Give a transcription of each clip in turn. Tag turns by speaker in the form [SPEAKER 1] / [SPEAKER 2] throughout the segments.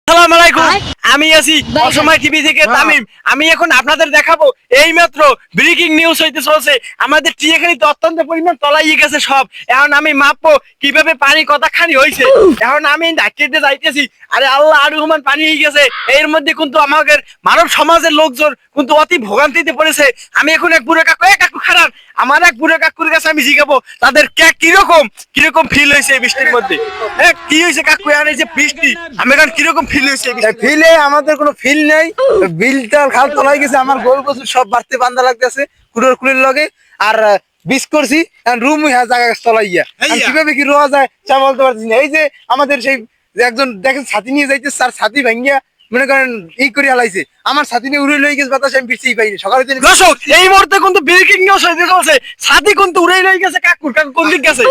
[SPEAKER 1] আসসালামু আলাইকুম। আমি আছি অসময় টিভি থেকে তামিম। আমি এখন আপনাদের দেখাবো এই মাত্র ব্রেকিং নিউজ হইতে চলছে। আমাদের টিয়াখালীতে অত্যন্ত পরিমাণ তলাইয়ে গেছে সব। এখন আমি মাপবো কিভাবে পানি কতখানি হয়েছে। এখন আমি ডাকিতে যাইতেছি, আরে আল্লাহ আর রহমান পানি হয়ে গেছে। এর মধ্যে কিন্তু আমাদের মানব সমাজের লোকজন কিন্তু অতি ভোগান্তিতে পড়েছে। আমি এখন এক বুড়ো কাকু, কাকু খারাপ, আমার এক বুড়ো কাকুর কাছে আমি জিজ্ঞাবো তাদের কিরকম কিরকম ফিল হয়েছে এই বৃষ্টির মধ্যে। হ্যাঁ, কি হয়েছে কাকু? আর এই যে বৃষ্টি, আমি এখন কিরকম ফিল হয়েছে?
[SPEAKER 2] ফিলে আমাদের কোনো ফিল নেই। বিলটা খাল তোলাই গেছে, আমার গরু বছর সব বাড়তে বান্ধা লাগতেছে কুড়ের লগে। আর বিষ করছি রুম জায়গা তলাইয়া কিভাবে কি রোয়া যায় চা বলতে পারছি না। এই যে আমাদের সেই একজন দেখেন ছাতি নিয়ে যাইতে, তার ছাতি ভাঙ্গিয়া মনে করেন এই করে হালাইছে, আমার ছাতি নিয়ে উড়ে লই গেছে বাতাসে, আমি পিছিয়ে পাইনি সকালে।
[SPEAKER 1] দর্শক, এই মুহূর্তে কিন্তু ব্রেকিং নিউজ হইতে চলছে। ছাতি কিন্তু উড়ে লই গেছে কাকুর। কাকু কোন দিক গেছে?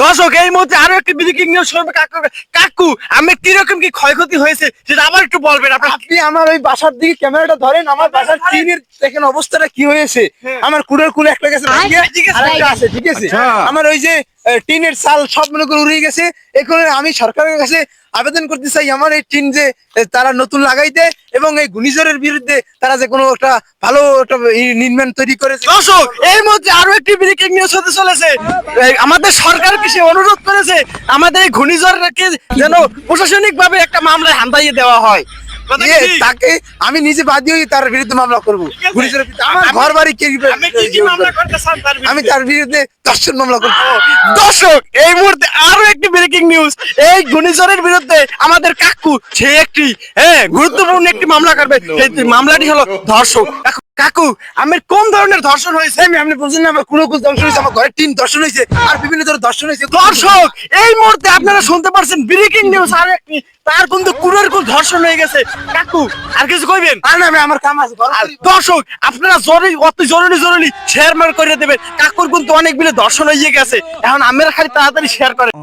[SPEAKER 1] দর্শক, এই মুহূর্তে আরো একটি ব্রেকিং নিউজ শুনবে কাকু। কাকু, আমি কিরকম কি ক্ষয়ক্ষতি হয়েছে সেটা আবার একটু বলবেন
[SPEAKER 2] আপনি আমার ওই বাসার দিকে ক্যামেরাটা ধরেন, আমার বাসার টিনের দেখেন অবস্থাটা কি হয়েছে। আমার কুড়ের কুলে একটা গেছে, আরেকটা আছে, ঠিক আছে। আমার ওই যে টিনের চাল সব মনে করে উড়ে গেছে। এখন আমি সরকারের কাছে আবেদন করতে চাই, আমার এই টিন যে তারা নতুন লাগাইতে এবং এই ঘূর্ণিঝড়ের বিরুদ্ধে তারা যে কোনো একটা ভালো একটা নির্মাণ তৈরি করেছে।
[SPEAKER 1] দর্শক, এই মুহূর্তে আরো একটি ব্রেকিং নিউজ হতে চলেছে। আমাদের সরকারকে সে অনুরোধ করেছে আমাদের এই ঘূর্ণিঝড়কে যেন প্রশাসনিক ভাবে একটা মামলায় হান্দাইয়ে দেওয়া হয়।
[SPEAKER 2] তাকে আমি নিজে বাদী হয়ে তার বিরুদ্ধে মামলা করবো। আমার ঘর বাড়ি আমি তার বিরুদ্ধে দর্শন মামলা করবো।
[SPEAKER 1] দর্শক, এই মুহূর্তে আরো একটি ব্রেকিং নিউজ। এই ঘূর্ণিঝড়ের বিরুদ্ধে আমাদের কাকু সে একটি গুরুত্বপূর্ণ একটি মামলা করবে। সেই মামলাটি হলো ধর্ষণ। কাকু, আমি কোন ধরনের ধর্ষণ হয়েছে?
[SPEAKER 2] আপনি বলছেন না আমার কোনো দর্শন হয়েছে, আমার ঘরের টিন দর্শন হয়েছে, আর বিভিন্ন ধরনের দর্শন হয়েছে।
[SPEAKER 1] দর্শক, এই মুহূর্তে আপনারা শুনতে পারছেন ব্রেকিং নিউজ আর একটি, তার কিন্তু কুড়ের কুল ধর্ষণ হয়ে গেছে। কাকু, আর কিছু কইবেন?
[SPEAKER 2] আর না, আমার কাম আছে।
[SPEAKER 1] দর্শক, আপনারা অতি জরুরি শেয়ার করে দেবেন। কাকুর কিন্তু অনেক বিলে দর্শন হয়ে গেছে। এখন আমরা খালি তাড়াতাড়ি শেয়ার করেন।